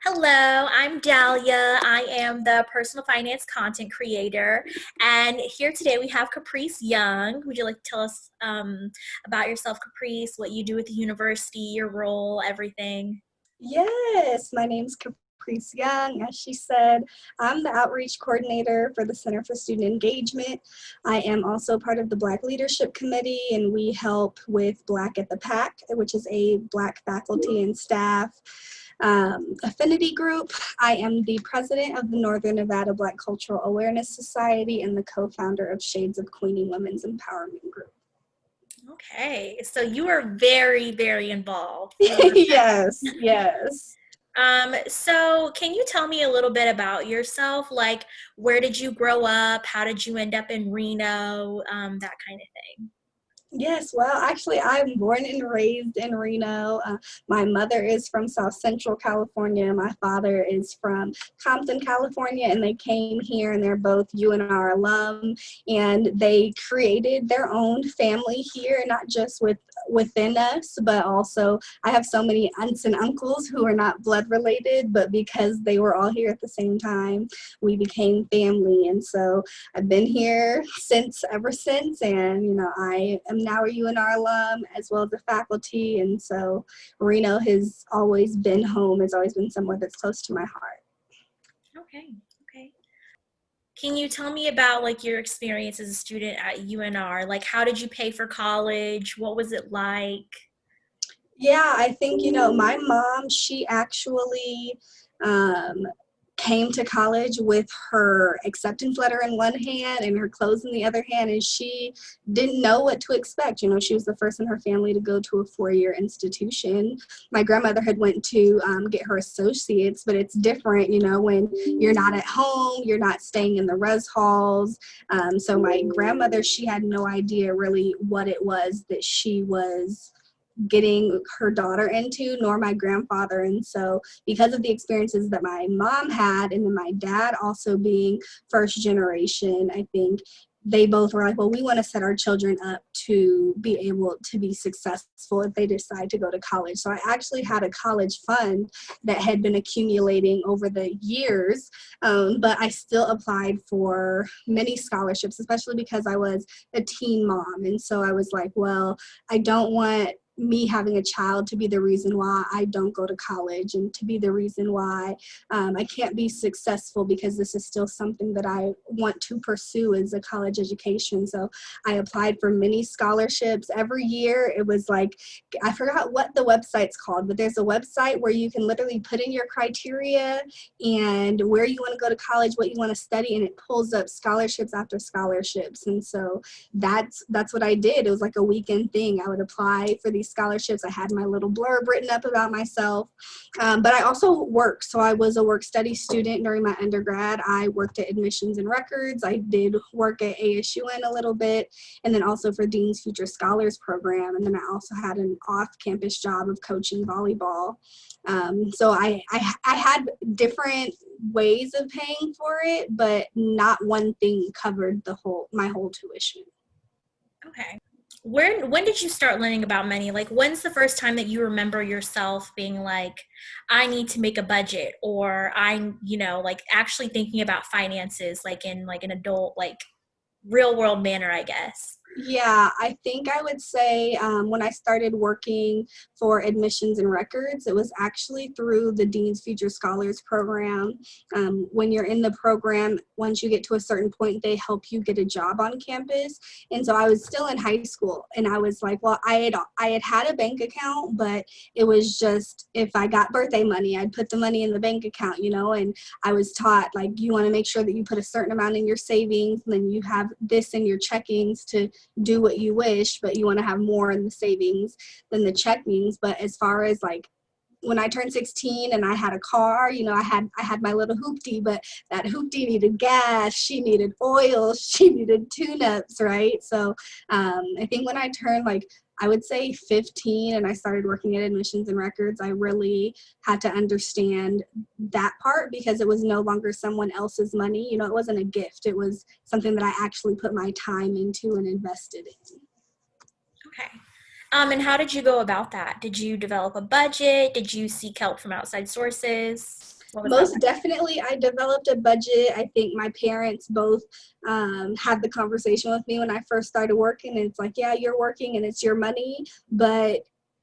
Hello, I'm Dahlia. I am the personal finance content creator. And here today we have KaPreace Young. Would you like to tell us about yourself, KaPreace, what you do at the university, your role, everything? Yes, my name's KaPreace Young. As she said, I'm the outreach coordinator for the Center for Student Engagement. I am also part of the Black Leadership Committee, and we help with Black at the PAC, which is a Black faculty and staff affinity group. I am the president of the Northern Nevada Black Cultural Awareness Society and the co-founder of Shades of Queenie Women's Empowerment Group. Okay, so you are very, very involved. Yes, yes. So can you tell me a little bit about yourself? Like, where did you grow up? How did you end up in Reno? That kind of thing. Yes, well, actually, I'm born and raised in Reno. My mother is from South Central California. My father is from Compton, California, and they came here, and they're both UNR alum, and they created their own family here, not just within us, but also I have so many aunts and uncles who are not blood related, but because they were all here at the same time, we became family, and so I've been here ever since, and I am now a UNR alum as well as a faculty, and so Reno has always been home. It's always been somewhere that's close to my heart. Okay, okay. Can you tell me about like your experience as a student at UNR? Like, how did you pay for college? What was it like? Yeah, I think, my mom, she actually um, came to college with her acceptance letter in one hand and her clothes in the other hand, and she didn't know what to expect. She was the first in her family to go to a four-year institution. My grandmother had went to get her associates, but it's different, when you're not at home, you're not staying in the res halls. So my grandmother, she had no idea really what it was that she was getting her daughter into, nor my grandfather. And so because of the experiences that my mom had, and then my dad also being first generation, I think they both were like, well, we want to set our children up to be able to be successful if they decide to go to college. So I actually had a college fund that had been accumulating over the years, but I still applied for many scholarships, especially because I was a teen mom. And so I was like, well, I don't want me having a child to be the reason why I don't go to college, and to be the reason why I can't be successful, because this is still something that I want to pursue as a college education. So I applied for many scholarships every year. It was like, I forgot what the website's called, but there's a website where you can literally put in your criteria and where you want to go to college, what you want to study, and it pulls up scholarships after scholarships. And so that's what I did. It was like a weekend thing. I would apply for these scholarships. I had my little blurb written up about myself, but I also worked. So I was a work study student during my undergrad. I worked at admissions and records. I did work at ASUN a little bit, and then also for Dean's Future Scholars Program. And then I also had an off-campus job of coaching volleyball. So I had different ways of paying for it, but not one thing covered my whole tuition. Okay. When did you start learning about money? Like, when's the first time that you remember yourself being like, I need to make a budget, or like actually thinking about finances, like in like an adult, like real world manner, I guess. Yeah, I think I would say when I started working for admissions and records, it was actually through the Dean's Future Scholars Program. When you're in the program, once you get to a certain point, they help you get a job on campus. And so I was still in high school, and I was like, well, I had a bank account, but it was just, if I got birthday money, I'd put the money in the bank account, and I was taught, like, you want to make sure that you put a certain amount in your savings, and then you have this in your checkings to do what you wish, but you want to have more in the savings than the checkings. But as far as like when I turned 16 and I had a car, I had my little hoopty, but that hoopty needed gas, she needed oil, she needed tune-ups, right? So I think when I turned, like, I would say 15, and I started working at admissions and records, I really had to understand that part, because it was no longer someone else's money. It wasn't a gift. It was something that I actually put my time into and invested in. Okay. And how did you go about that? Did you develop a budget? Did you seek help from outside sources? What was that Most like? definitely, I developed a budget. I think my parents both had the conversation with me when I first started working. And it's like, yeah, you're working and it's your money, but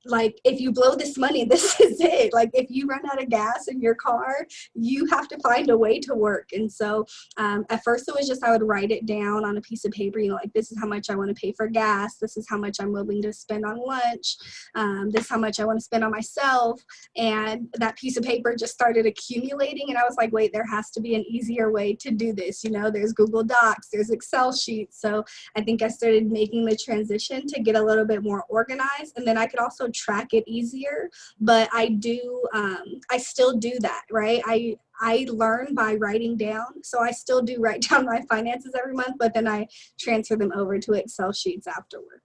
like if you blow this money, this is it. Like if you run out of gas in your car, you have to find a way to work. And so at first it was just I would write it down on a piece of paper, like this is how much I want to pay for gas. This is how much I'm willing to spend on lunch. This is how much I want to spend on myself. And that piece of paper just started accumulating, and I was like, wait, there has to be an easier way to do this. There's Google Docs, there's Excel sheets. So I think I started making the transition to get a little bit more organized, and then I could also track it easier. But I still do that, right? I learn by writing down, so I still do write down my finances every month, but then I transfer them over to Excel sheets afterwards.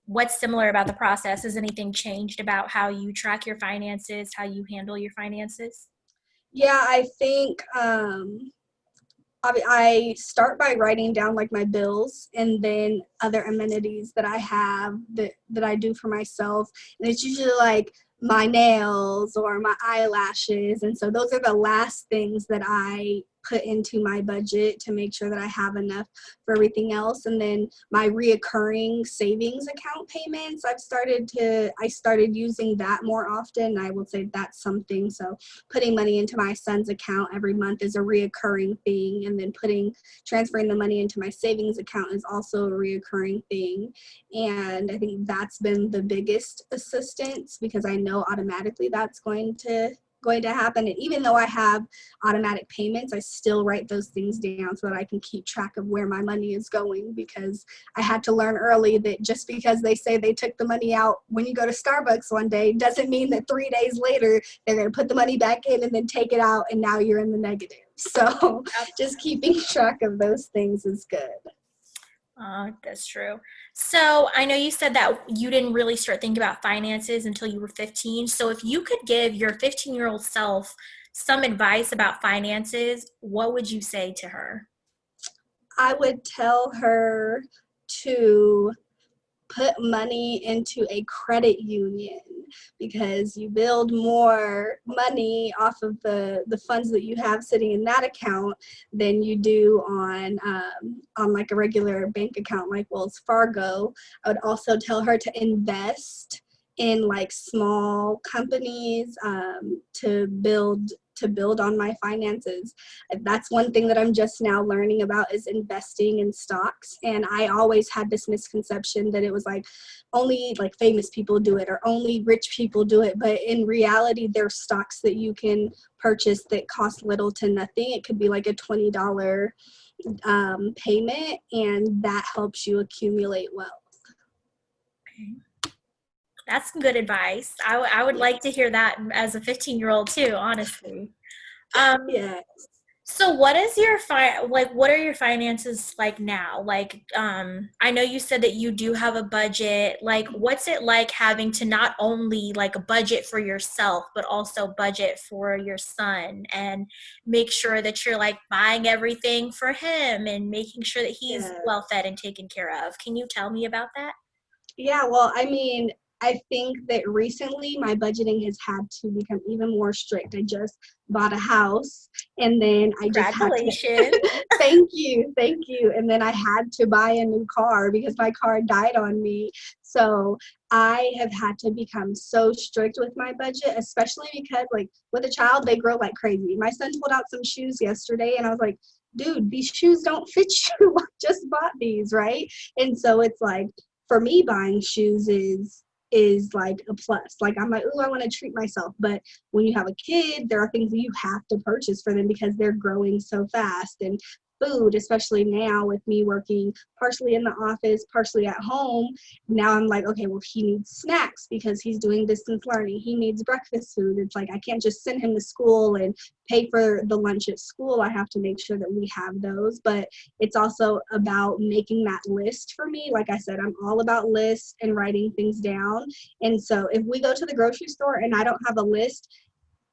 What's similar about the process? Has anything changed about how you track your finances, how you handle your finances? Yeah, I think I start by writing down like my bills and then other amenities that I have that I do for myself. And it's usually like my nails or my eyelashes. And so those are the last things that I put into my budget to make sure that I have enough for everything else. And then my reoccurring savings account payments, I started using that more often. I would say that's something. So putting money into my son's account every month is a reoccurring thing. And then transferring the money into my savings account is also a reoccurring thing. And I think that's been the biggest assistance because I know automatically that's going to happen. And even though I have automatic payments, I still write those things down so that I can keep track of where my money is going, because I had to learn early that just because they say they took the money out when you go to Starbucks one day doesn't mean that 3 days later they're going to put the money back in and then take it out and now you're in the negative. So just keeping track of those things is good. That's true. So I know you said that you didn't really start thinking about finances until you were 15. So if you could give your 15-year-old self some advice about finances, what would you say to her? I would tell her to put money into a credit union, because you build more money off of the funds that you have sitting in that account than you do on like a regular bank account like Wells Fargo. I would also tell her to invest in like small companies to build on my finances. That's one thing that I'm just now learning about, is investing in stocks. And I always had this misconception that it was like only like famous people do it or only rich people do it. But in reality, there's stocks that you can purchase that cost little to nothing. It could be like a $20 payment, and that helps you accumulate wealth. Okay. That's some good advice. I would Yeah. like to hear that as a 15-year-old too, honestly. Um, Yeah. So what is your what are your finances like now? Like I know you said that you do have a budget. Like what's it like having to not only like a budget for yourself but also budget for your son and make sure that you're like buying everything for him and making sure that he's Yeah. well fed and taken care of. Can you tell me about that? Yeah, well, I mean, I think that recently my budgeting has had to become even more strict. I just bought a house, and then I just had to Congratulations. thank you. And then I had to buy a new car because my car died on me. So I have had to become so strict with my budget, especially because like with a child, they grow like crazy. My son pulled out some shoes yesterday and I was like, dude, these shoes don't fit you. I just bought these, right? And so it's like for me, buying shoes is like a plus. Like I'm like, oh, I want to treat myself. But when you have a kid, there are things that you have to purchase for them because they're growing so fast. And food, especially now with me working partially in the office, partially at home, now I'm like, okay, well, he needs snacks because he's doing distance learning. He needs breakfast food. It's like I can't just send him to school and pay for the lunch at school. I have to make sure that we have those. But it's also about making that list for me. Like I said, I'm all about lists and writing things down. And so if we go to the grocery store and I don't have a list,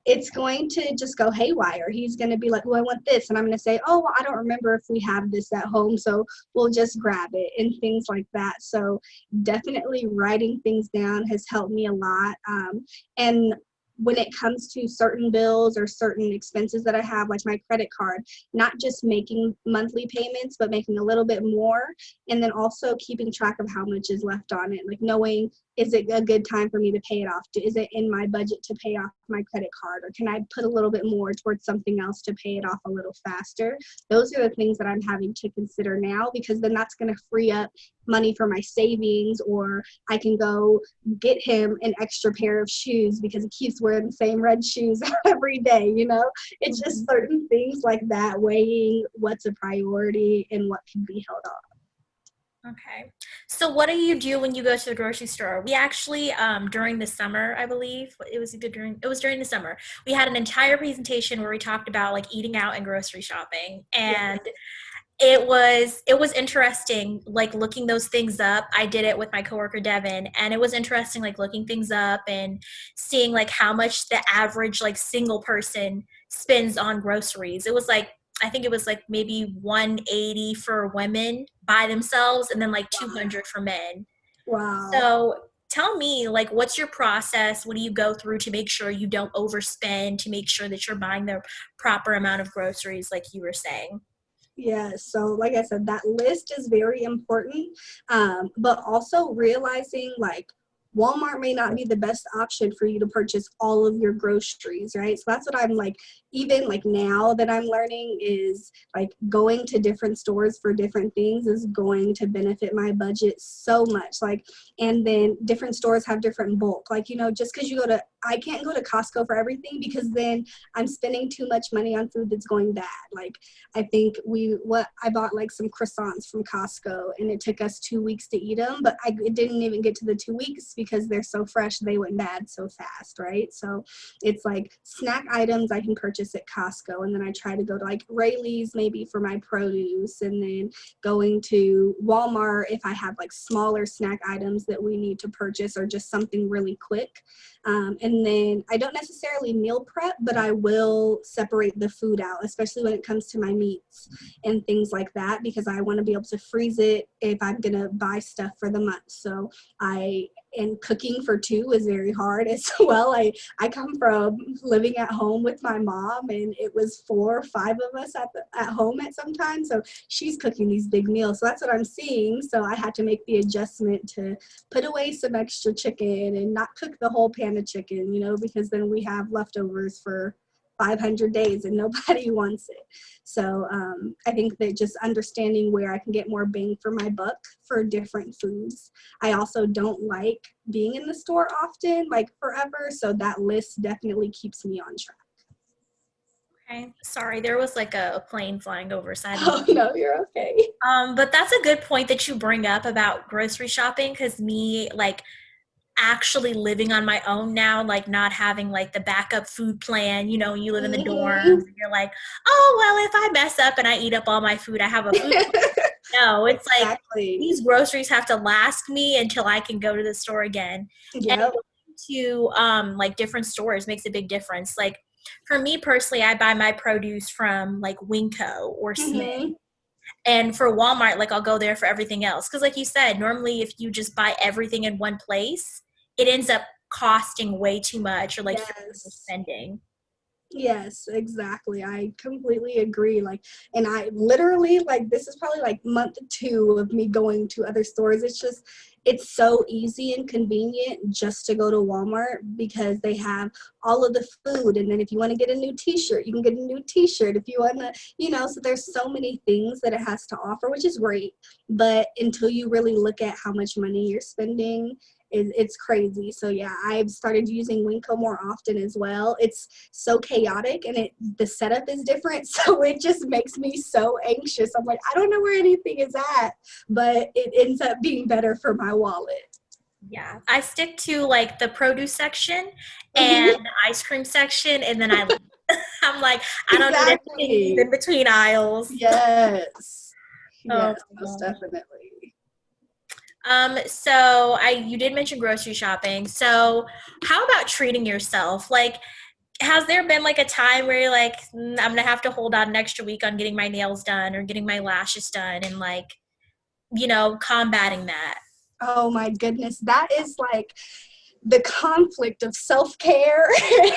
it's going to just go haywire. He's going to be like, well, I want this. And I'm going to say, oh, well, I don't remember if we have this at home. So we'll just grab it and things like that. So definitely writing things down has helped me a lot. And when it comes to certain bills or certain expenses that I have, like my credit card, not just making monthly payments, but making a little bit more. And then also keeping track of how much is left on it, like knowing, is it a good time for me to pay it off? Is it in my budget to pay off my credit card? Or can I put a little bit more towards something else to pay it off a little faster? Those are the things that I'm having to consider now, because then that's going to free up money for my savings, or I can go get him an extra pair of shoes because he keeps wearing the same red shoes every day, you know? It's just certain things like that, weighing what's a priority and what can be held off. Okay. So what do you do when you go to the grocery store? We actually, during the summer, I believe it was during the summer. We had an entire presentation where we talked about like eating out and grocery shopping, Yeah. and it was interesting, like looking those things up. I did it with my coworker Devin, and it was interesting, like looking things up and seeing like how much the average like single person spends on groceries. It was like, I think it was like maybe 180 for women by themselves, and then like 200 for men. Wow. So tell me, like, what's your process? What do you go through to make sure you don't overspend, to make sure that you're buying the proper amount of groceries, like you were saying? Yeah, so like I said, that list is very important. But also realizing like Walmart may not be the best option for you to purchase all of your groceries, right? So that's what I'm like, even like now that I'm learning is like going to different stores for different things is going to benefit my budget so much. Like, and then different stores have different bulk. Like, you know, just because I can't go to Costco for everything, because then I'm spending too much money on food that's going bad. Like, I think I bought like some croissants from Costco, and it took us 2 weeks to eat them, but it didn't even get to the 2 weeks because they're so fresh, they went bad so fast, right? So it's like snack items I can purchase at Costco, and then I try to go to like Rayleigh's maybe for my produce, and then going to Walmart if I have like smaller snack items that we need to purchase or just something really quick. And then I don't necessarily meal prep, but I will separate the food out, especially when it comes to my meats and things like that, because I want to be able to freeze it if I'm going to buy stuff for the month. So and cooking for two is very hard as well. I come from living at home with my mom, and it was 4 or 5 of us at home at some time. So she's cooking these big meals. So that's what I'm seeing. So I had to make the adjustment to put away some extra chicken and not cook the whole pan of chicken, you know, because then we have leftovers for 500 days and nobody wants it. So I think that just understanding where I can get more bang for my buck for different foods. I also don't like being in the store often, like forever. So that list definitely keeps me on track. Okay. Sorry, there was like a plane flying over, so I had to Oh, no, you're okay. But that's a good point that you bring up about grocery shopping, because me, like, actually living on my own now, like not having like the backup food plan, you know, you live in the dorms Mm-hmm. and you're like, oh, well, if I mess up and I eat up all my food, I have a food plan. No, it's like Exactly. these groceries have to last me until I can go to the store again. And Yep. going to like different stores makes a big difference. Like for me personally, I buy my produce from like Winco or Smith. Mm-hmm. And for Walmart, like I'll go there for everything else. Because, like you said, normally if you just buy everything in one place, it ends up costing way too much, or like you're Yes. overspending. Yes, exactly. I completely agree. Like, and I literally, like, this is probably like month 2 of me going to other stores. It's so easy and convenient just to go to Walmart because they have all of the food. And then if you want to get a new t-shirt, you can get a new t-shirt. If you want to, you know, so there's so many things that it has to offer, which is great. But until you really look at how much money you're spending, it's crazy. So yeah, I've started using Winco more often as well. It's so chaotic, and the setup is different, so it just makes me so anxious. I'm like, I don't know where anything is at, but it ends up being better for my wallet. Yeah, I stick to like the produce section and Hmm. the ice cream section, and then I leave. I'm like, I don't need anything to eat Exactly. in between aisles. Yes. Oh, Yes, most definitely. so you did mention grocery shopping. So how about treating yourself? Like, has there been like a time where you're like, I'm gonna have to hold out an extra week on getting my nails done or getting my lashes done and like, combating that? Oh my goodness, that is like the conflict of self-care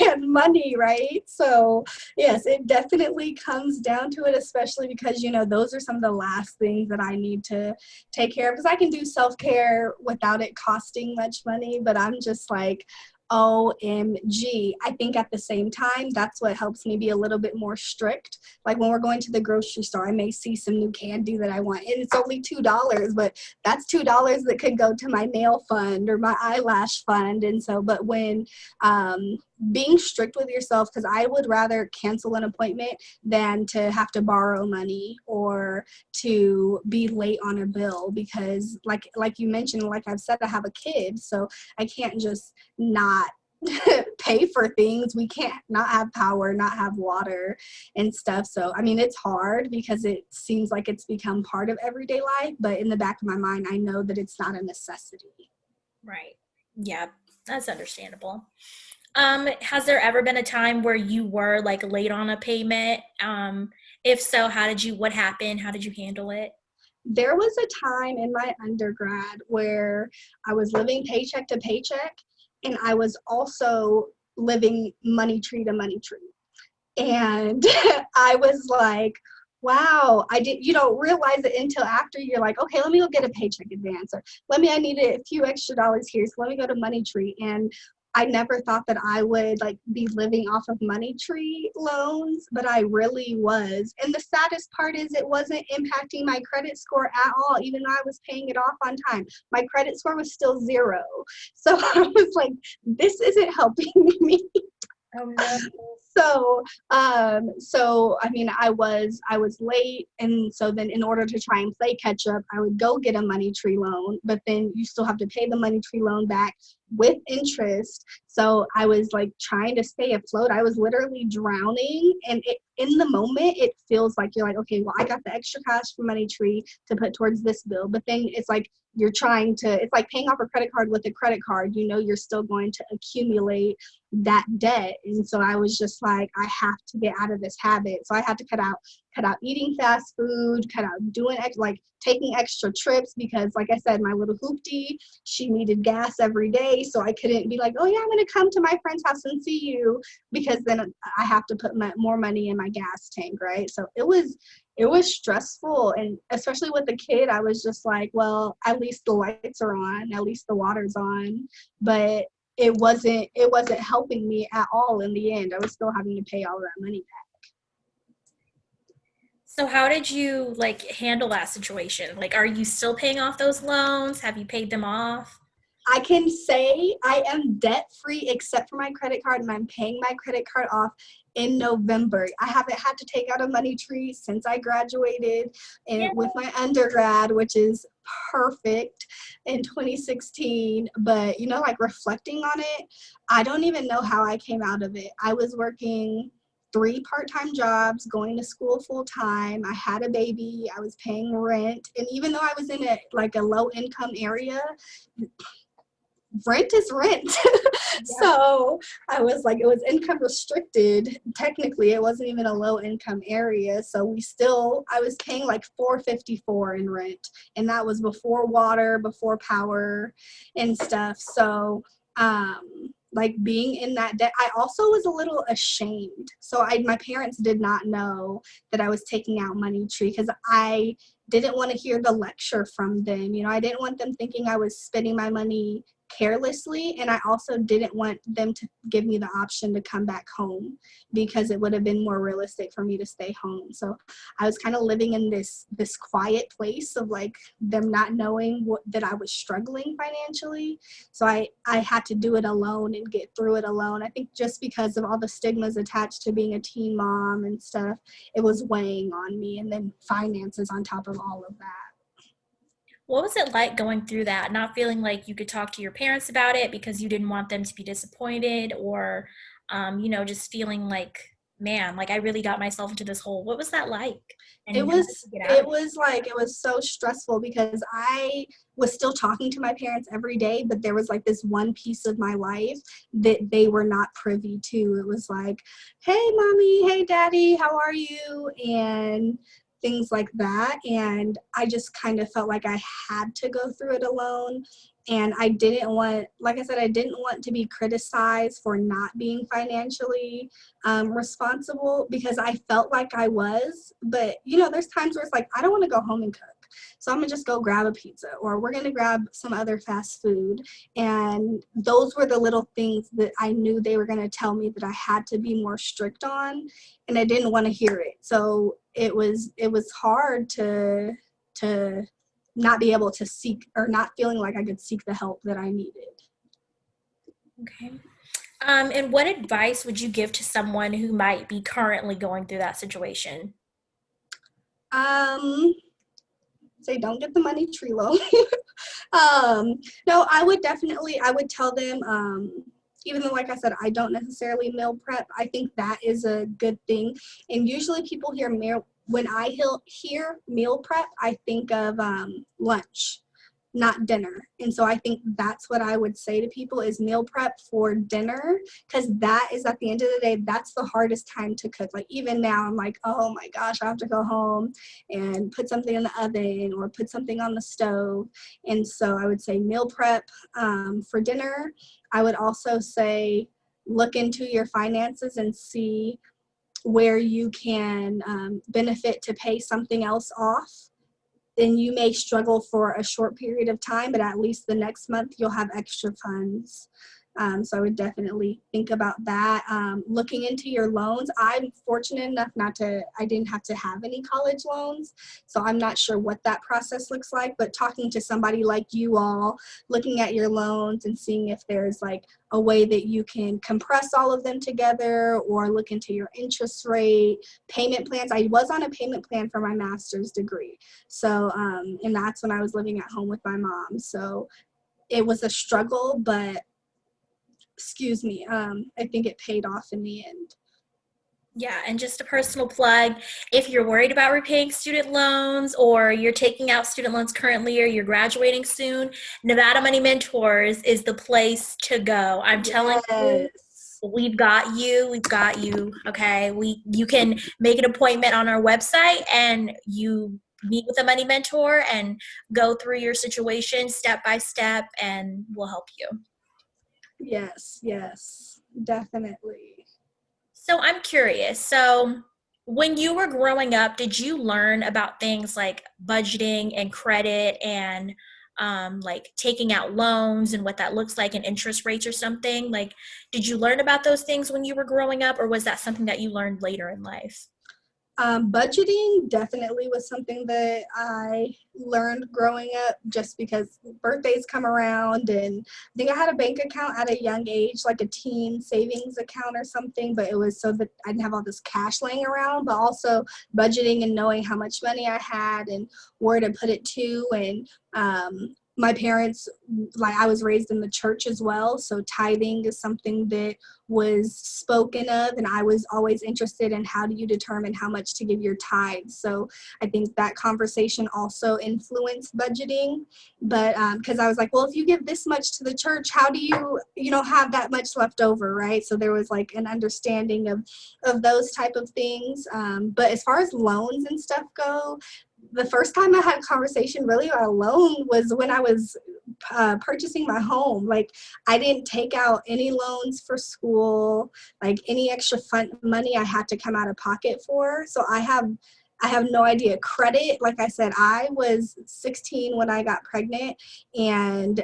and money, right? So yes, it definitely comes down to it, especially because those are some of the last things that I need to take care of, because I can do self-care without it costing much money, but I'm just like, OMG. I think at the same time, that's what helps me be a little bit more strict. Like when we're going to the grocery store, I may see some new candy that I want, and it's only $2, but that's $2 that could go to my nail fund or my eyelash fund. And so, but when being strict with yourself, because I would rather cancel an appointment than to have to borrow money or to be late on a bill, because like you mentioned, like I've said, I have a kid, so I can't just not pay for things. We can't not have power, not have water and stuff. So I mean, it's hard because it seems like it's become part of everyday life, but in the back of my mind, I know that it's not a necessity. Right. Yeah, that's understandable. Has there ever been a time where you were like late on a payment? If so, what happened? How did you handle it? There was a time in my undergrad where I was living paycheck to paycheck, and I was also living money tree to money tree. And I was like, wow, you don't realize it until after you're like, okay, let me go get a paycheck advance, or I needed a few extra dollars here, so let me go to Money Tree. And I never thought that I would like be living off of Money Tree loans, but I really was. And the saddest part is it wasn't impacting my credit score at all, even though I was paying it off on time. My credit score was still zero. So I was like, this isn't helping me. Oh no. So I mean, I was late, and so then in order to try and play catch up, I would go get a Money Tree loan, but then you still have to pay the Money Tree loan back with interest. So I was like trying to stay afloat. I was literally drowning, and in the moment it feels like you're like, okay, well, I got the extra cash from Money Tree to put towards this bill, but then it's like it's like paying off a credit card with a credit card. You're still going to accumulate that debt. And so I was just like, I have to get out of this habit. So I had to cut out eating fast food, cut out doing like taking extra trips, because like I said, my little hoopty, she needed gas every day. So I couldn't be like, oh yeah, I'm going to come to my friend's house and see you, because then I have to put more money in my gas tank, right? So it was stressful, and especially with the kid, I was just like, well, at least the lights are on, at least the water's on, but it wasn't helping me at all in the end. I was still having to pay all that money back. So how did you like handle that situation? Like, are you still paying off those loans? Have you paid them off? I can say I am debt free except for my credit card, and I'm paying my credit card off in November. I haven't had to take out a Money Tree since I graduated and Yeah. with my undergrad, which is perfect, in 2016. But like reflecting on it, I don't even know how I came out of it. I was working three part-time jobs, going to school full time. I had a baby. I was paying rent, and even though I was in a low income area, rent is rent. Yeah. So I was like, it was income restricted. Technically, it wasn't even a low income area. So I was paying like 454 in rent. And that was before water, before power and stuff. So, like being in that debt, I also was a little ashamed. So my parents did not know that I was taking out Money Tree, because I didn't want to hear the lecture from them. I didn't want them thinking I was spending my money carelessly, and I also didn't want them to give me the option to come back home, because it would have been more realistic for me to stay home. So I was kind of living in this quiet place of like them not knowing that I was struggling financially. So I had to do it alone and get through it alone. I think just because of all the stigmas attached to being a teen mom and stuff, it was weighing on me, and then finances on top of all of that. What was it like going through that, not feeling like you could talk to your parents about it because you didn't want them to be disappointed, or, just feeling like man, like I really got myself into this hole. What was that like? It And how did was you get out it of it? was like it was so stressful because I was still talking to my parents every day, but there was like this one piece of my life that they were not privy to. It was like, "Hey mommy, hey daddy, how are you?" and things like that. And I just kind of felt like I had to go through it alone. And I didn't want, like I said, I didn't want to be criticized for not being financially responsible because I felt like I was. But, there's times where it's like, I don't want to go home and cook. So I'm going to just go grab a pizza or we're going to grab some other fast food. And those were the little things that I knew they were going to tell me that I had to be more strict on. And I didn't want to hear it. So it was hard to not be able to seek or not feeling like I could seek the help that I needed. Okay. And what advice would you give to someone who might be currently going through that situation? Um, Say don't get the money tree loan. No, I would tell them, even though, like I said, I don't necessarily meal prep, I think that is a good thing. And usually people hear when I hear meal prep, I think of lunch, not dinner. And so I think that's what I would say to people is meal prep for dinner, because that is at the end of the day, that's the hardest time to cook. Like even now, I'm like, oh my gosh, I have to go home and put something in the oven or put something on the stove. And so I would say meal prep for dinner. I would also say look into your finances and see where you can benefit to pay something else off. Then you may struggle for a short period of time, but at least the next month you'll have extra funds. So I would definitely think about that. Looking into your loans. I'm fortunate enough I didn't have to have any college loans. So I'm not sure what that process looks like, but talking to somebody like you all, looking at your loans and seeing if there's like a way that you can compress all of them together or look into your interest rate, payment plans. I was on a payment plan for my master's degree. So, and that's when I was living at home with my mom. So it was a struggle, but excuse me, I think it paid off in the end. Yeah, and just a personal plug, if you're worried about repaying student loans or you're taking out student loans currently or you're graduating soon, Nevada Money Mentors is the place to go. I'm telling you, Yes. we've got you. We've got you. Okay. You can make an appointment on our website and you meet with a money mentor and go through your situation step by step and we'll help you. Yes, yes, definitely. So I'm curious. So when you were growing up, did you learn about things like budgeting and credit and like taking out loans and what that looks like and interest rates or something? Like, did you learn about those things when you were growing up, or was that something that you learned later in life? Budgeting definitely was something that I learned growing up just because birthdays come around. And I think I had a bank account at a young age, like a teen savings account or something, but it was so that I didn't have all this cash laying around, but also budgeting and knowing how much money I had and where to put it to. And my parents, like I was raised in the church as well, so tithing is something that was spoken of, and I was always interested in how do you determine how much to give your tithes. So I think that conversation also influenced budgeting. But because I was like, well, if you give this much to the church, how do you have that much left over, right? So there was like an understanding of those type of things. But as far as loans and stuff go, the first time I had a conversation really about a loan was when I was purchasing my home. Like I didn't take out any loans for school, like any extra fun money I had to come out of pocket for. So I have no idea. Credit, like I said, I was 16 when I got pregnant, and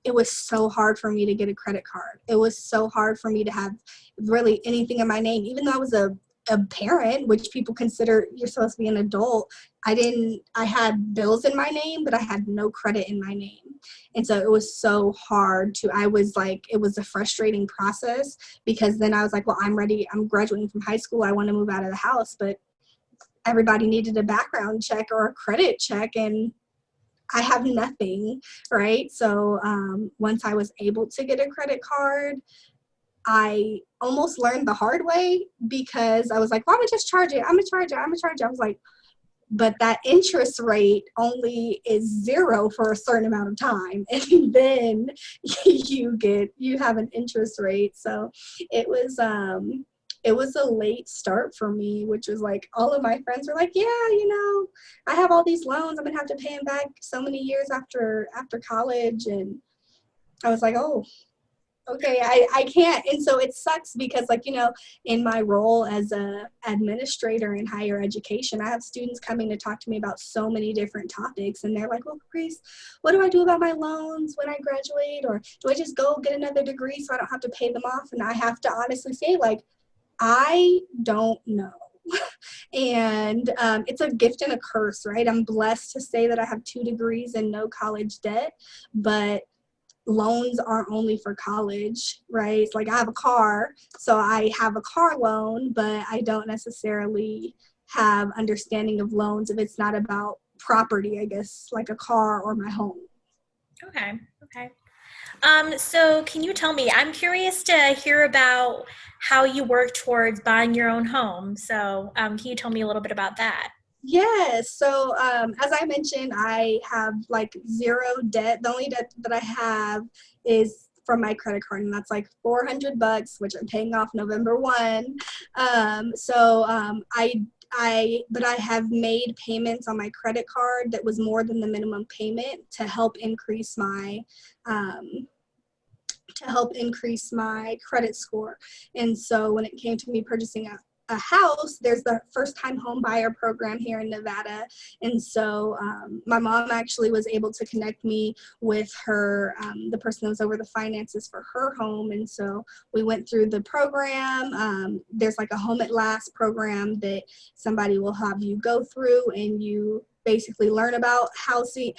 it was so hard for me to get a credit card. It was so hard for me to have really anything in my name, even though I was a parent, which people consider you're supposed to be an adult. I had bills in my name, but I had no credit in my name. And so it was so hard I was like, it was a frustrating process because then I was like, well, I'm ready. I'm graduating from high school. I want to move out of the house, but everybody needed a background check or a credit check, and I have nothing, right? So once I was able to get a credit card, I almost learned the hard way because I was like, well, I'm gonna just charge it. I'm gonna charge it. I'm gonna charge it. I was like, but that interest rate only is zero for a certain amount of time. And then you have an interest rate. So it was, it was a late start for me, which was like all of my friends were like, yeah, I have all these loans. I'm gonna have to pay them back so many years after college. And I was like, oh, okay, I can't. And so it sucks because, like, in my role as a administrator in higher education, I have students coming to talk to me about so many different topics, and they're like, well, Grace, what do I do about my loans when I graduate? Or do I just go get another degree so I don't have to pay them off? And I have to honestly say, like, I don't know. And it's a gift and a curse, right? I'm blessed to say that I have 2 degrees and no college debt, but loans aren't only for college, right? It's like I have a car, so I have a car loan, but I don't necessarily have understanding of loans if it's not about property, I guess, like a car or my home. Okay. Okay. So can you tell me, I'm curious to hear about how you work towards buying your own home. So, can you tell me a little bit about that? Yes. So, as I mentioned, I have like zero debt. The only debt that I have is from my credit card, and that's like $400, which I'm paying off November 1. But I have made payments on my credit card that was more than the minimum payment to help increase um, my credit score. And so when it came to me purchasing a house, there's the first time home buyer program here in Nevada. And so my mom actually was able to connect me with the person that was over the finances for her home. And so we went through the program. There's like a Home at Last program that somebody will have you go through, and you basically learn about housing,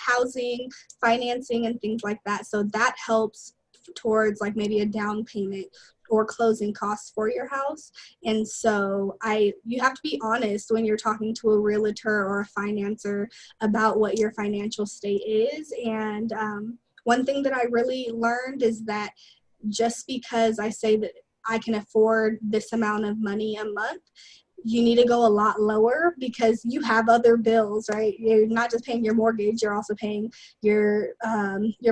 financing, and things like that. So that helps towards like maybe a down payment or closing costs for your house. And so you have to be honest when you're talking to a realtor or a financer about what your financial state is. And one thing that I really learned is that just because I say that I can afford this amount of money a month, you need to go a lot lower because you have other bills, right? You're not just paying your mortgage, you're also paying your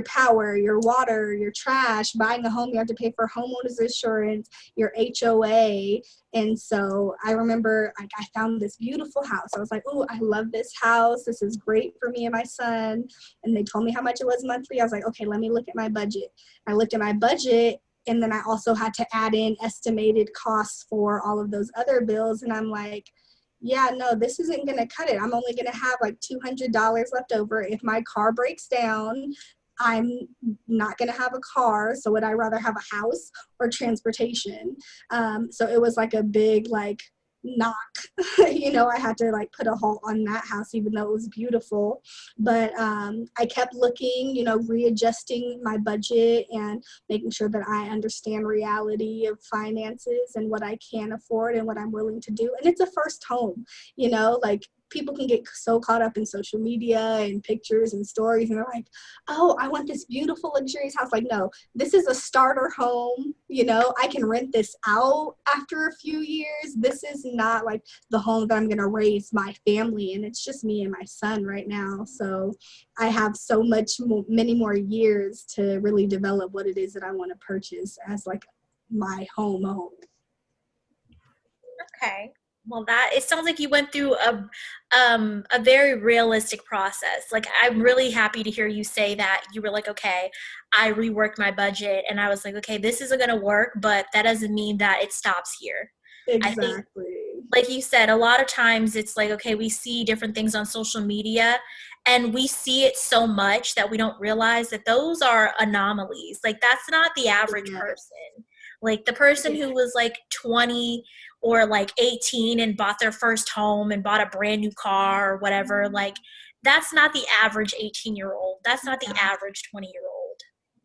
power, your water, your trash. Buying a home, you have to pay for homeowners insurance, your HOA. And so I remember, like, I found this beautiful house. I was like, oh, I love this house. This is great for me and my son. And they told me how much it was monthly. I was like, okay, let me look at my budget. I looked at my budget, and then I also had to add in estimated costs for all of those other bills. And I'm like, yeah, no, this isn't going to cut it. I'm only going to have like $200 left over. If my car breaks down, I'm not going to have a car. So would I rather have a house or transportation? So it was like a big, like, knock. I had to like put a halt on that house, even though it was beautiful. But I kept looking, readjusting my budget and making sure that I understand reality of finances and what I can afford and what I'm willing to do. And it's a first home, like, people can get so caught up in social media and pictures and stories, and they're like, oh, I want this beautiful luxurious house. Like, no, this is a starter home. I can rent this out after a few years. This is not like the home that I'm going to raise my family in. It's just me and my son right now. So I have so many more years to really develop what it is that I want to purchase as like my home. Okay. Well, it sounds like you went through a very realistic process. Like, I'm really happy to hear you say that you were like, okay, I reworked my budget and I was like, okay, this isn't going to work, but that doesn't mean that it stops here. I think, Exactly. like you said, a lot of times it's like, okay, we see different things on social media and we see it so much that we don't realize that those are anomalies. Like, that's not the average Yeah. person. Like, the person Yeah. who was like 20 or like 18 and bought their first home and bought a brand new car or whatever, like, that's not the average 18-year-old. That's not the average 20-year-old.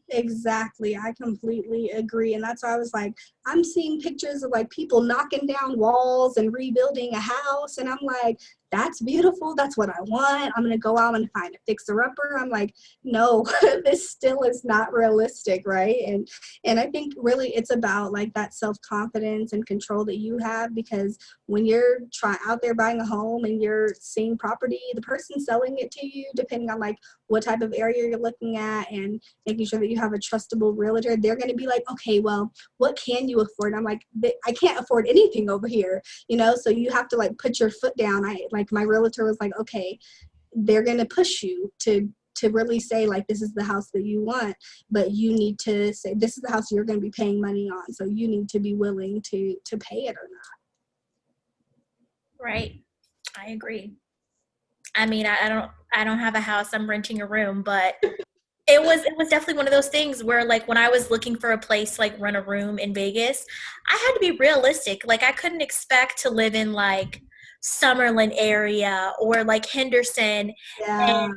Exactly. I completely agree. And that's why I was like, I'm seeing pictures of like people knocking down walls and rebuilding a house. And I'm like, that's beautiful. That's what I want. I'm going to go out and find a fixer upper. I'm like, no, this still is not realistic. Right. And I think really it's about like that self-confidence and control that you have, because when you're out there buying a home and you're seeing property, the person selling it to you, depending on like what type of area you're looking at and making sure that you have a trustable realtor, they're going to be like, okay, well, what can you afford? I'm like, I can't afford anything over here, so you have to like put your foot down. My realtor was like, okay, they're going to push you to really say like, this is the house that you want, but you need to say this is the house you're going to be paying money on, so you need to be willing to pay it or not. Right. I agree. I mean, I don't have a house. I'm renting a room, but it was definitely one of those things where like when I was looking for a place like rent a room in Vegas, I had to be realistic. Like I couldn't expect to live in like Summerlin area or like Henderson Yeah,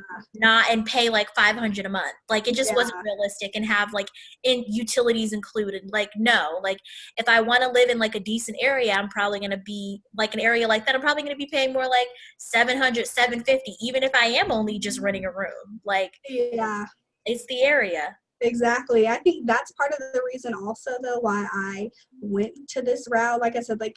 and pay like 500 a month. Like it just wasn't yeah, realistic and have like in utilities included. Like no, like if I want to live in like a decent area, I'm probably going to be like an area like that. I'm probably going to be paying more like 700, 750, even if I am only just renting a room. Like yeah. it's the area. Exactly. I think that's part of the reason also though why I went to this route. Like I said, like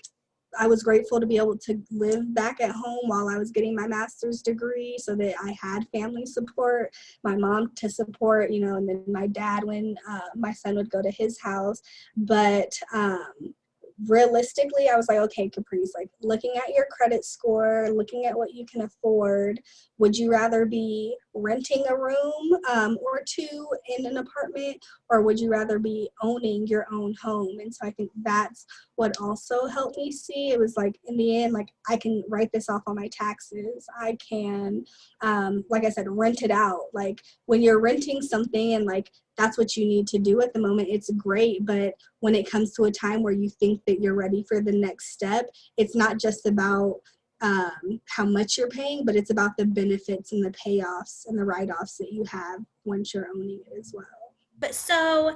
I was grateful to be able to live back at home while I was getting my master's degree so that I had family support, my mom to support, and then my dad when my son would go to his house. But realistically, I was like, okay, KaPreace, like looking at your credit score, looking at what you can afford, would you rather be renting a room or two in an apartment, or would you rather be owning your own home? And so I think that's what also helped me see. It was like, in the end, like I can write this off on my taxes. I can, like I said, rent it out. Like when you're renting something and like that's what you need to do at the moment, it's great. But when it comes to a time where you think that you're ready for the next step, it's not just about how much you're paying, but it's about the benefits and the payoffs and the write-offs that you have once you're owning it as well. But so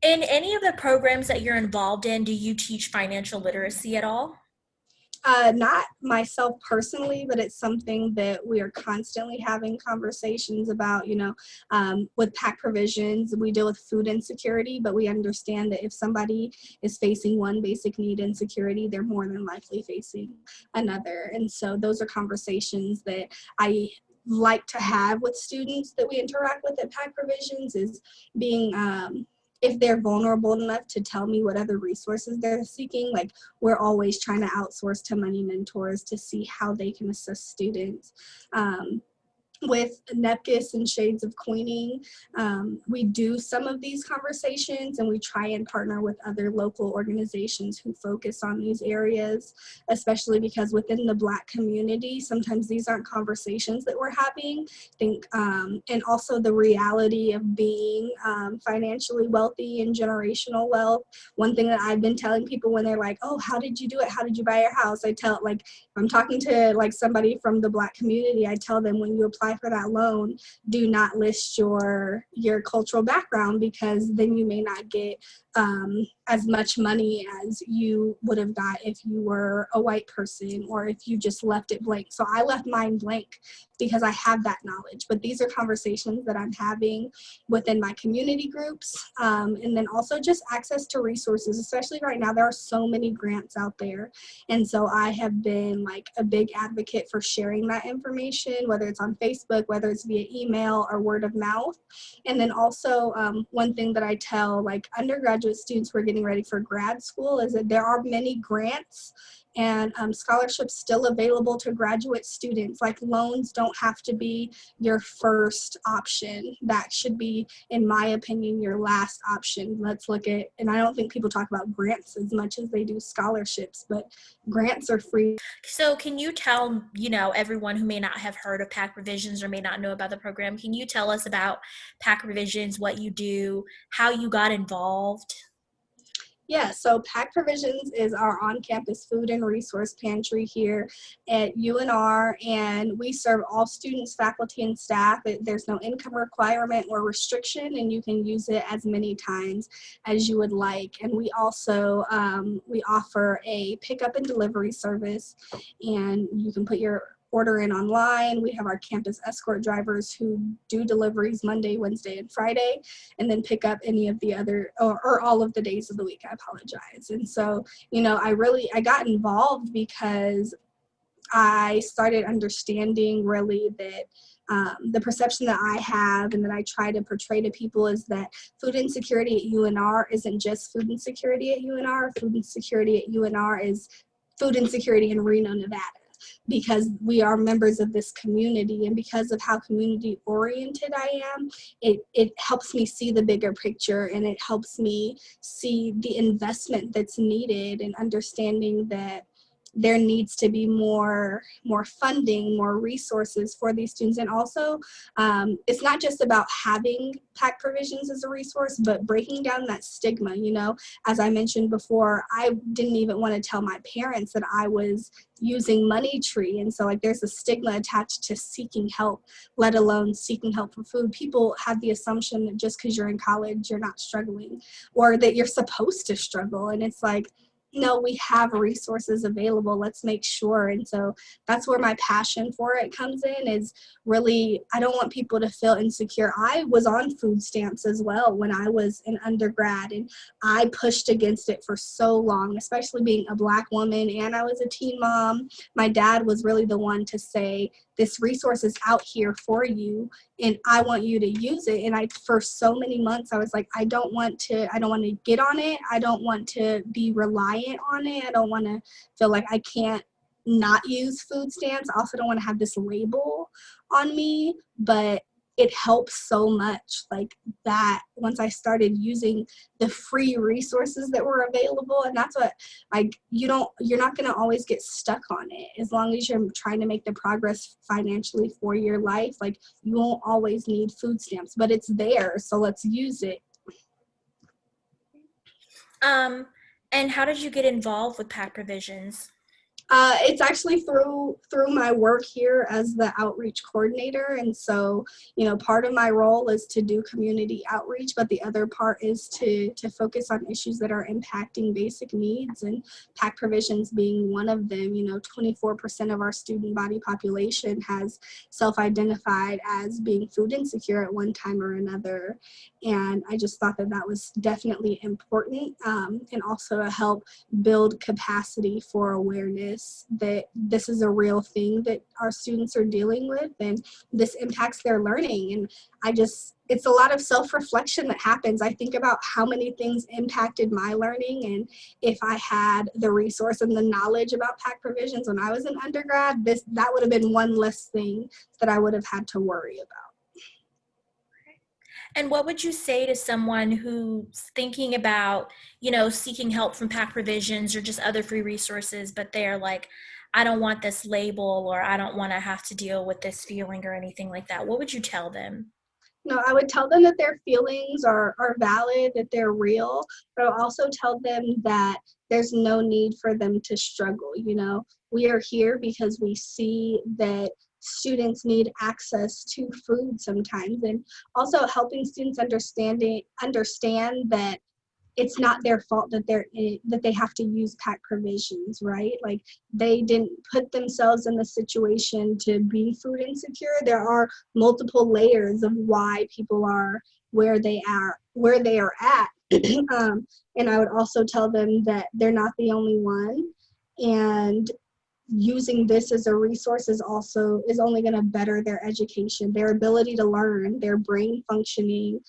in any of the programs that you're involved in, do you teach financial literacy at all? Not myself personally, but it's something that we are constantly having conversations about. With PAC Provisions, we deal with food insecurity, but we understand that if somebody is facing one basic need insecurity, they're more than likely facing another. And so those are conversations that I like to have with students that we interact with at PAC Provisions, is being if they're vulnerable enough to tell me what other resources they're seeking. Like we're always trying to outsource to money mentors to see how they can assist students. With Nepkis and Shades of Queening, we do some of these conversations and we try and partner with other local organizations who focus on these areas, especially because within the Black community, sometimes these aren't conversations that we're having. And also the reality of being financially wealthy and generational wealth. One thing that I've been telling people when they're like, oh, how did you do it? How did you buy your house? I tell, like, I'm talking to like somebody from the Black community, I tell them when you apply for that loan, do not list your cultural background, because then you may not get as much money as you would have got if you were a white person or if you just left it blank. So I left mine blank because I have that knowledge. But these are conversations that I'm having within my community groups. And then also just access to resources, especially right now, there are so many grants out there. And so I have been like a big advocate for sharing that information, whether it's on Facebook, whether it's via email or word of mouth. And then also one thing that I tell like undergraduate students who are getting ready for grad school is that there are many grants and scholarships still available to graduate students. Like loans don't have to be your first option. That should be, in my opinion, your last option. Let's look at, and I don't think people talk about grants as much as they do scholarships, but grants are free. So can you tell, everyone who may not have heard of PAC Provisions or may not know about the program, can you tell us about PAC Provisions, what you do, how you got involved? Yeah, so PAC Provisions is our on-campus food and resource pantry here at UNR, and we serve all students, faculty, and staff. There's no income requirement or restriction, and you can use it as many times as you would like. And we also we offer a pickup and delivery service, and you can put your order in online. We have our campus escort drivers who do deliveries Monday, Wednesday, and Friday, and then pick up any of the other or all of the days of the week. I apologize. And so, I got involved because I started understanding really that the perception that I have and that I try to portray to people is that food insecurity at UNR isn't just food insecurity at UNR. Food insecurity at UNR is food insecurity in Reno, Nevada, because we are members of this community, and because of how community oriented I am, it helps me see the bigger picture, and it helps me see the investment that's needed, and understanding that there needs to be more funding, more resources for these students. And also, it's not just about having PAC Provisions as a resource, but breaking down that stigma. As I mentioned before, I didn't even want to tell my parents that I was using Money Tree. And so, like, there's a stigma attached to seeking help, let alone seeking help for food. People have the assumption that just because you're in college, you're not struggling, or that you're supposed to struggle. And it's like, no, we have resources available. Let's make sure. And so that's where my passion for it comes in, is really, I don't want people to feel insecure. I was on food stamps as well when I was an undergrad, and I pushed against it for so long, especially being a Black woman, and I was a teen mom. My dad was really the one to say, this resource is out here for you, and I want you to use it. And for so many months, I was like, I don't want to get on it. I don't want to be reliant on it. I don't want to feel like I can't not use food stamps. I also don't want to have this label on me, but it helps so much, like, that once I started using the free resources that were available. And that's what, like, you're not going to always get stuck on it as long as you're trying to make the progress financially for your life. Like, you won't always need food stamps, but it's there, so let's use it. Um, and how did you get involved with PAC Provisions? It's actually through my work here as the outreach coordinator. And so, part of my role is to do community outreach, but the other part is to focus on issues that are impacting basic needs, and PAC Provisions being one of them. 24% of our student body population has self-identified as being food insecure at one time or another. And I just thought that that was definitely important, and also to help build capacity for awareness that this is a real thing that our students are dealing with, and this impacts their learning. And it's a lot of self-reflection that happens. I think about how many things impacted my learning, and if I had the resource and the knowledge about PAC Provisions when I was an undergrad, that would have been one less thing that I would have had to worry about. And what would you say to someone who's thinking about, seeking help from PAC Provisions or just other free resources, but they're like, I don't want this label, or I don't want to have to deal with this feeling or anything like that? What would you tell them? No, I would tell them that their feelings are valid, that they're real, but I'll also tell them that there's no need for them to struggle. We are here because we see that students need access to food sometimes, and also helping students understand that it's not their fault that they have to use PAC Provisions, right? Like, they didn't put themselves in the situation to be food insecure. There are multiple layers of why people are where they are at. And I would also tell them that they're not the only one, and using this as a resource is only going to better their education, their ability to learn, their brain functioning,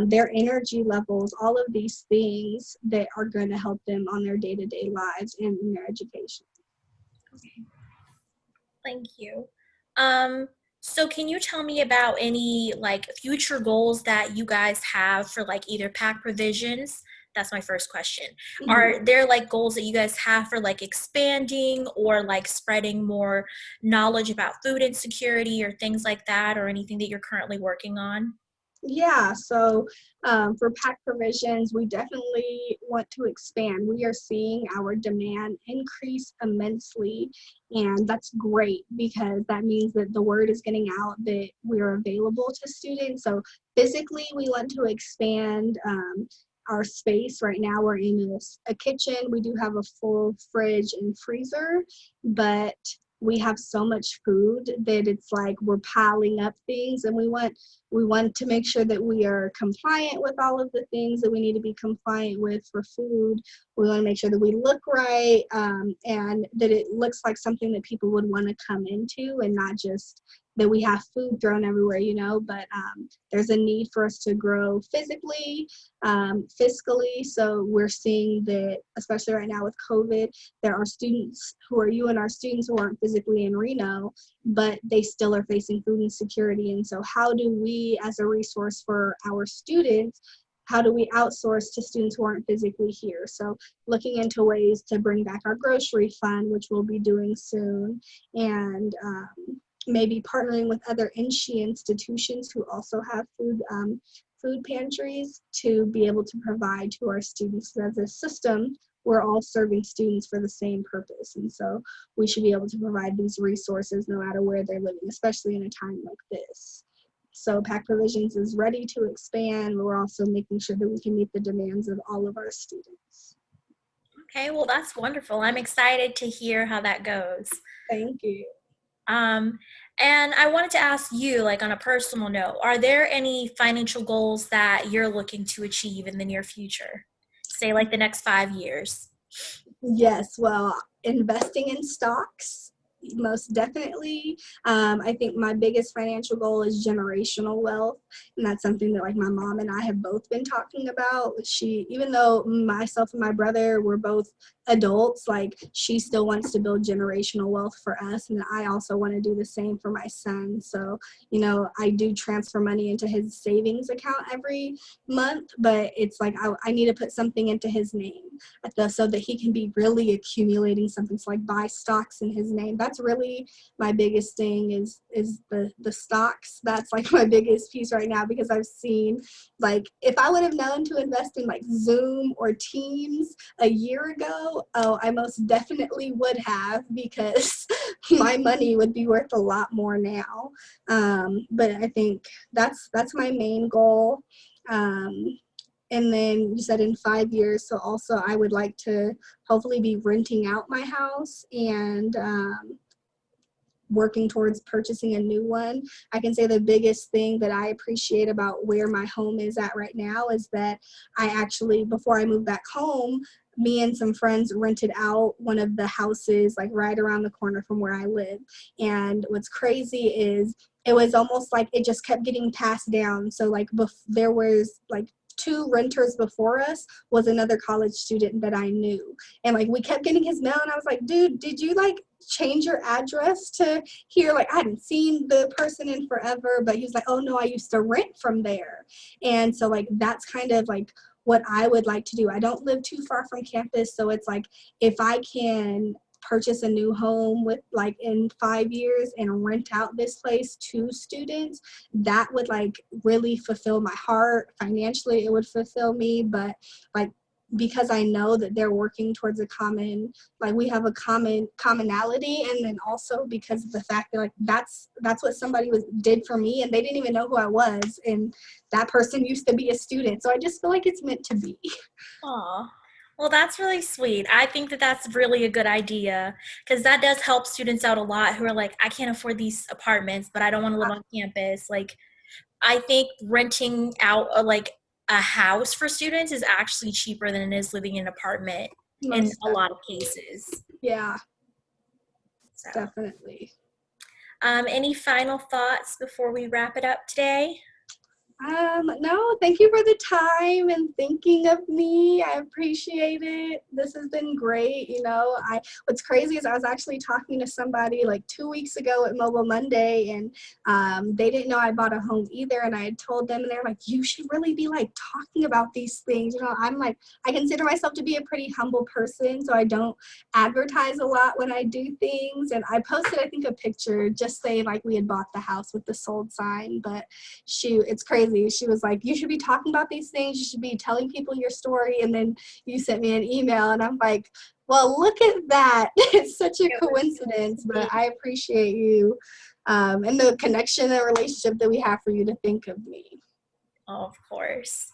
their energy levels, all of these things that are going to help them on their day-to-day lives and in their education. Thank you. So can you tell me about any like future goals that you guys have for like either PAC Provisions? That's my first question. Mhm. Are there like goals that you guys have for like expanding or like spreading more knowledge about food insecurity or things like that, or anything that you're currently working on? Yeah, so for PAC Provisions, we definitely want to expand. We are seeing our demand increase immensely, and that's great because that means that the word is getting out that we're available to students. So physically, we want to expand our space. Right now, we're in a kitchen. We do have a full fridge and freezer, but we have so much food that it's like we're piling up things, and we want to make sure that we are compliant with all of the things that we need to be compliant with for food. We want to make sure that we look right, and that it looks like something that people would want to come into, and not just that we have food thrown everywhere, but there's a need for us to grow physically, fiscally. So we're seeing that, especially right now with COVID, there are students who are UNR students who aren't physically in Reno, but they still are facing food insecurity. And so how do we, as a resource for our students, how do we outsource to students who aren't physically here? So looking into ways to bring back our grocery fund, which we'll be doing soon, and maybe partnering with other NSHE institutions who also have food pantries to be able to provide to our students. As a system, we're all serving students for the same purpose. And so we should be able to provide these resources no matter where they're living, especially in a time like this. So PAC Provisions is ready to expand. We're also making sure that we can meet the demands of all of our students. Okay, well, that's wonderful. I'm excited to hear how that goes. Thank you. Um, and I wanted to ask you, like on a personal note, are there any financial goals that you're looking to achieve in the near future? Say like the next 5 years. Yes, well, investing in stocks, most definitely. I think my biggest financial goal is generational wealth, and that's something that like my mom and I have both been talking about. She, even though myself and my brother were both adults, like she still wants to build generational wealth for us, and I also want to do the same for my son. So, I do transfer money into his savings account every month, but it's like I need to put something into his name so that he can be really accumulating something, so like buy stocks in his name. That's really my biggest thing is the stocks. That's like my biggest piece right now, because I've seen, like, if I would have known to invest in like Zoom or Teams a year ago, oh, I most definitely would have, because my money would be worth a lot more now. But I think that's my main goal. And then you said in 5 years, so also I would like to hopefully be renting out my house and working towards purchasing a new one. I can say the biggest thing that I appreciate about where my home is at right now is that I actually, before I moved back home, me and some friends rented out one of the houses like right around the corner from where I live. And what's crazy is it was almost like it just kept getting passed down. So like there was like two renters before us was another college student that I knew. And like we kept getting his mail, and I was like, dude, did you like change your address to here? Like I hadn't seen the person in forever, but he was like, oh no, I used to rent from there. And so like that's kind of like what I would like to do. I don't live too far from campus, so it's like if I can purchase a new home with like in 5 years and rent out this place to students, that would like really fulfill my heart. Financially it would fulfill me, but like because I know that they're working towards a common, like we have a commonality, and then also because of the fact that like that's what somebody did for me, and they didn't even know who I was, and that person used to be a student, so I just feel like it's meant to be. Aw. Well, that's really sweet. I think that that's really a good idea because that does help students out a lot who are like, I can't afford these apartments, but I don't want to live on campus. Like, I think renting out like a house for students is actually cheaper than it is living in an apartment in Most a lot of definitely. cases. Yeah, So, definitely. any final thoughts before we wrap it up today? No, thank you for the time and thinking of me. I appreciate it. This has been great. What's crazy is I was actually talking to somebody like 2 weeks ago at Mobile Monday, and they didn't know I bought a home either. And I had told them, and they're like, you should really be like talking about these things. I'm like, I consider myself to be a pretty humble person, so I don't advertise a lot when I do things. And I posted, I think, a picture just saying like we had bought the house with the sold sign, but shoot, it's crazy. crazy. She was like, you should be talking about these things. You should be telling people your story. And then you sent me an email, and I'm like, well, look at that. It's such a It was coincidence, but sweet. I appreciate you and the connection and relationship that we have for you to think of me. Oh, of course.